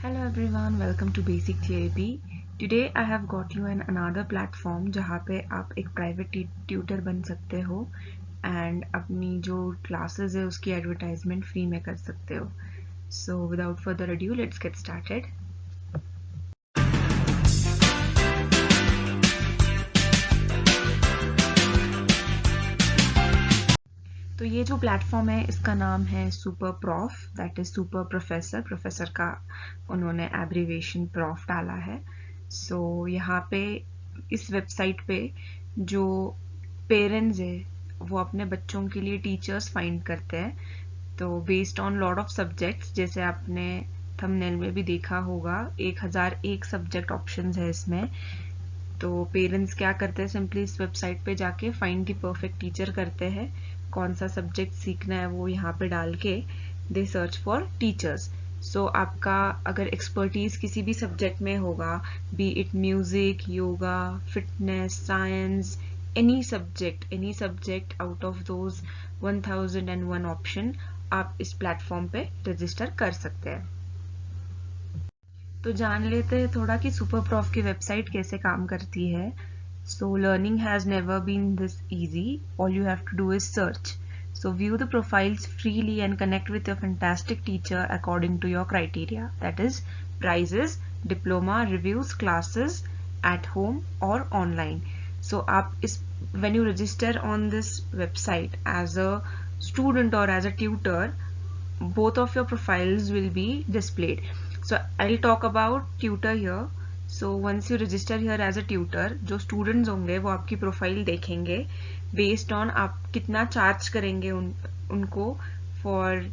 Hello everyone, welcome to Basic TAP. Today I have got you another platform जहाँ पे आप एक private tutor बन सकते हो एंड अपनी जो क्लासेस है उसकी एडवर्टाइजमेंट फ्री में कर सकते हो. So without further ado, let's get started. तो ये जो प्लेटफॉर्म है इसका नाम है super prof, that is super professor. Professor का उन्होंने एब्रीवेशन प्रॉफ डाला है. सो यहाँ पे इस वेबसाइट पे जो पेरेंट्स है वो अपने बच्चों के लिए टीचर्स फाइंड करते हैं. तो based on lot of subjects, जैसे आपने थंबनेल में भी देखा होगा 1001 सब्जेक्ट ऑप्शंस है इसमें. तो पेरेंट्स क्या करते हैं, सिंपली इस वेबसाइट पे जाके फाइंड द परफेक्ट टीचर करते हैं. कौन सा सब्जेक्ट सीखना है वो यहाँ पे डाल के दे सर्च फॉर टीचर्स. सो आपका अगर एक्सपर्टीज किसी भी सब्जेक्ट में होगा, B it music, yoga, fitness, science, any subject out of those 1001 option, आप इस प्लेटफॉर्म पे रजिस्टर कर सकते हैं. तो जान लेते हैं थोड़ा कि सुपर प्रॉफ की वेबसाइट कैसे काम करती है. So learning has never been this easy. All you have to do is search. So view the profiles freely and connect with your fantastic teacher according to your criteria. That is prizes, diploma, reviews, classes at home or online. So when you register on this website as a student or as a tutor, both of your profiles will be displayed. So I'll talk about tutor here. So once you register here as a tutor, जो students होंगे वो आपकी profile देखेंगे based on आप कितना charge करेंगे उनको for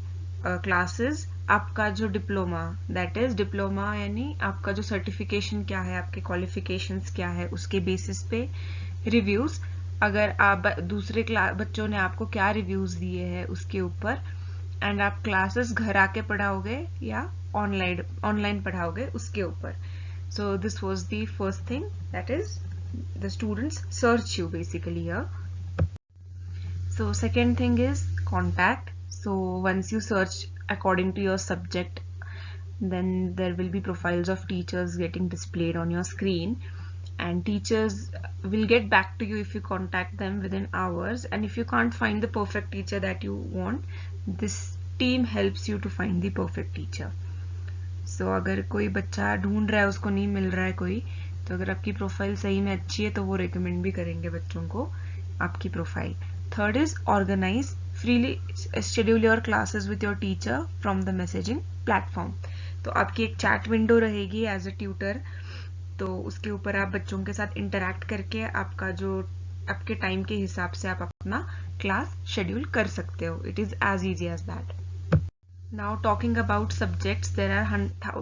classes. आपका जो डिप्लोमा, दैट इज डिप्लोमा यानी आपका जो सर्टिफिकेशन क्या है, आपके क्वालिफिकेशंस क्या है, उसके बेसिस पे रिव्यूज. अगर आप दूसरे बच्चों ने आपको क्या रिव्यूज दिए हैं उसके ऊपर, एंड आप क्लासेस घर आके पढ़ाओगे या ऑनलाइन पढ़ाओगे उसके ऊपर. So this was the first thing, that is the students search you basically here. So second thing is contact. So once you search according to your subject, then there will be profiles of teachers getting displayed on your screen, and teachers will get back to you if you contact them within hours. And if you can't find the perfect teacher that you want, this team helps you to find the perfect teacher. सो अगर कोई बच्चा ढूंढ रहा है, उसको नहीं मिल रहा है कोई, तो अगर आपकी प्रोफाइल सही में अच्छी है तो वो रिकमेंड भी करेंगे बच्चों को आपकी profile. Third is organise freely schedule your classes with your teacher from the messaging platform. तो आपकी एक चैट विंडो रहेगी एज अ ट्यूटर, तो उसके ऊपर आप बच्चों के साथ इंटरैक्ट करके आपके टाइम के हिसाब से आप अपना क्लास शेड्यूल कर सकते हो. It is as easy as that. Now talking about subjects, there are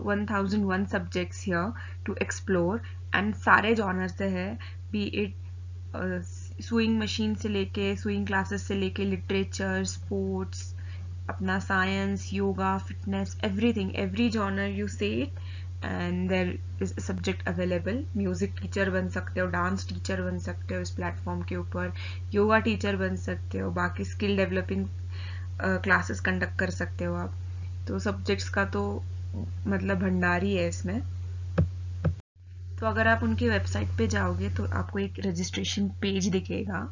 1001 subjects here to explore, and सारे genres से है, be it sewing machine से लेके sewing classes से लेके literature, sports, अपना science, yoga, fitness, everything, every genre you say it and there is a subject available. Music teacher बन सकते हो, dance teacher बन सकते हो इस platform के ऊपर, yoga teacher बन सकते हो, बाकी skill developing क्लासेस कंडक्ट कर सकते हो आप. तो सब्जेक्ट्स का तो मतलब भंडारी है इसमें. तो अगर आप उनकी वेबसाइट पे जाओगे तो आपको एक रजिस्ट्रेशन पेज दिखेगा.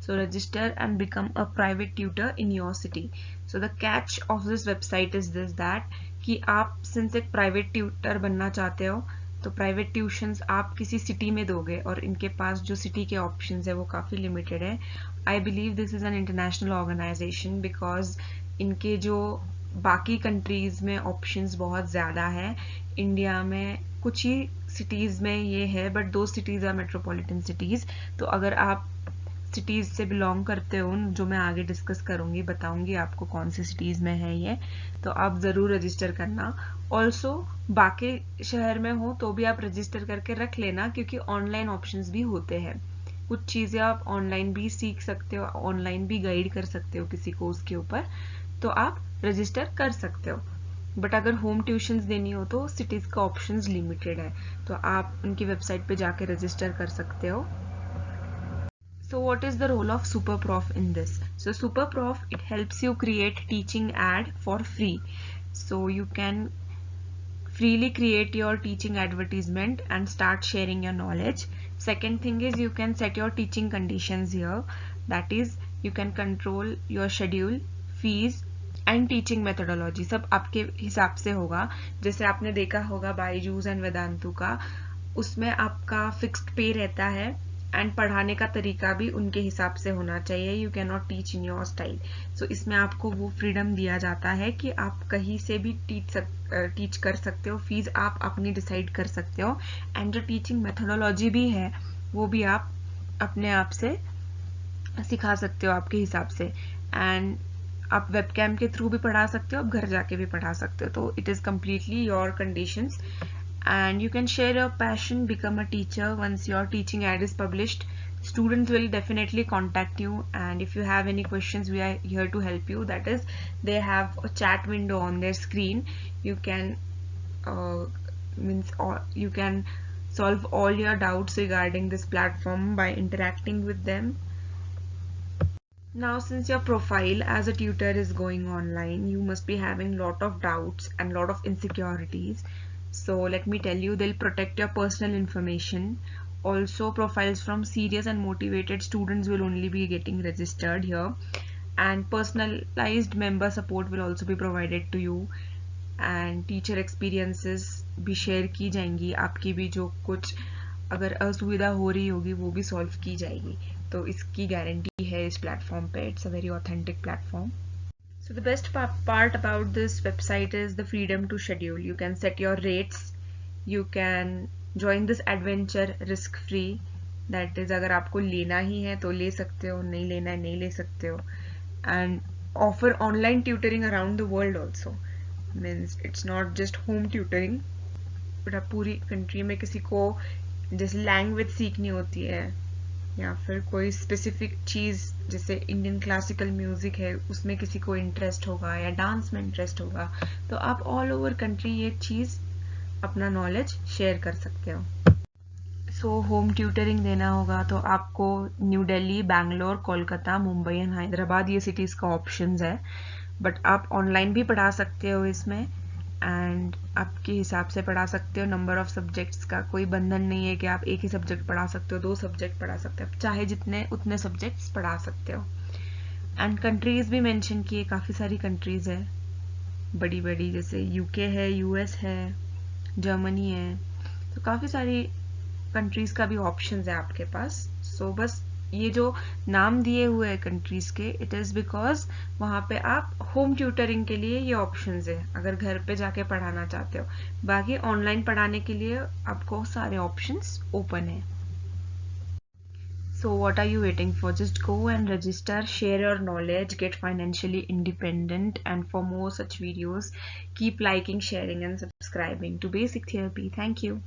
So register and become a private tutor in your city. So the catch of this website is this, that कि आप सिंस एक प्राइवेट ट्यूटर बनना चाहते हो तो प्राइवेट ट्यूशंस आप किसी सिटी में दोगे, और इनके पास जो सिटी के ऑप्शंस है वो काफ़ी लिमिटेड है. I believe this is an international organisation because इनके जो बाकी कंट्रीज में ऑप्शंस बहुत ज़्यादा है. इंडिया में कुछ ही सिटीज़ में ये है, बट दो सिटीज़ आर मेट्रोपॉलिटन सिटीज़. तो अगर आप सिटीज़ से बिलोंग करते हो, जो मैं आगे डिस्कस करूँगी, बताऊँगी आपको कौन सी सिटीज़ में है ये, तो आप ज़रूर रजिस्टर करना. ऑल्सो बाकी शहर में हो तो भी आप रजिस्टर करके रख लेना, क्योंकि ऑनलाइन ऑप्शंस भी होते हैं. कुछ चीज़ें आप ऑनलाइन भी सीख सकते हो, ऑनलाइन भी गाइड कर सकते हो किसी को उसके ऊपर, तो आप रजिस्टर कर सकते हो. बट अगर होम ट्यूशंस देनी हो तो सिटीज़ का ऑप्शंस लिमिटेड है, तो आप उनकी वेबसाइट पे जाके रजिस्टर कर सकते हो. So what is the role of SuperProf in this? So SuperProf, it helps you create teaching ad for free. So you can freely create your teaching advertisement and start sharing your knowledge. Second thing is you can set your teaching conditions here. That is, you can control your schedule, fees and teaching methodology सब आपके हिसाब से होगा. जैसे आपने देखा होगा Byju's and Vedantu का, उसमें आपका फिक्स्ड पे रहता है एंड पढ़ाने का तरीका भी उनके हिसाब से होना चाहिए. You can not teach in your style. So इसमें आपको वो फ्रीडम दिया जाता है कि आप कहीं से भी टीच कर सकते हो. फीस आप अपनी डिसाइड कर सकते हो एंड जो टीचिंग मेथोडोलॉजी भी है वो भी आप अपने आप से सिखा सकते हो आपके हिसाब से. एंड आप वेबकैम के थ्रू भी पढ़ा सकते हो, आप घर जाके भी पढ़ा सकते हो. तो it is completely your conditions. And you can share your passion, become a teacher. Once your teaching ad is published, students will definitely contact you, and if you have any questions, we are here to help you. That is, they have a chat window on their screen. You can you can solve all your doubts regarding this platform by interacting with them. Now, since your profile as a tutor is going online, you must be having lot of doubts and lot of insecurities. So let me tell you, they'll protect your personal information. Also, profiles from serious and motivated students will only be getting registered here, and personalized member support will also be provided to you, and teacher experiences भी share की जाएंगी. आपकी भी जो कुछ अगर असुविधा हो रही होगी वो भी सॉल्व की जाएगी. तो इसकी गारंटी है इस प्लेटफॉर्म पे. It's a very authentic platform. So the best part about this website is the freedom to schedule. You can set your rates. You can join this adventure risk free. That is, अगर आपको लेना ही है तो ले सकते हो, नहीं लेना है नहीं ले सकते हो. And offer online tutoring around the world also. Means it's not just home tutoring, but आप पूरी कंट्री में किसी को जैसे लैंग्वेज सीखनी होती है या फिर कोई स्पेसिफिक चीज़ जैसे इंडियन क्लासिकल म्यूजिक है उसमें किसी को इंटरेस्ट होगा या डांस में इंटरेस्ट होगा, तो आप ऑल ओवर कंट्री ये चीज़ अपना नॉलेज शेयर कर सकते हो. सो होम ट्यूटरिंग देना होगा तो आपको न्यू दिल्ली, बैंगलोर, कोलकाता, मुंबई एंड हैदराबाद ये सिटीज़ का ऑप्शंस है. बट आप ऑनलाइन भी पढ़ा सकते हो इसमें, एंड आपके हिसाब से पढ़ा सकते हो. नंबर ऑफ सब्जेक्ट्स का कोई बंधन नहीं है कि आप एक ही सब्जेक्ट पढ़ा सकते हो, 2 सब्जेक्ट पढ़ा सकते हो, चाहे जितने उतने सब्जेक्ट्स पढ़ा सकते हो. एंड कंट्रीज भी मेंशन किए, काफ़ी सारी कंट्रीज है बड़ी बड़ी, जैसे यूके है, यूएस है, जर्मनी है. तो काफ़ी सारी कंट्रीज का भी ऑप्शंस है आपके पास. सो बस ये जो नाम दिए हुए हैं कंट्रीज के, इट इज़ बिकॉज वहाँ पे आप होम ट्यूटरिंग के लिए ये ऑप्शंस है अगर घर पे जाके पढ़ाना चाहते हो. बाकी ऑनलाइन पढ़ाने के लिए आपको सारे ऑप्शंस ओपन है. So what are you waiting for? Just go and register, share your knowledge, get financially independent, and for more such videos, keep liking, sharing and subscribing to Basic Therapy. Thank you.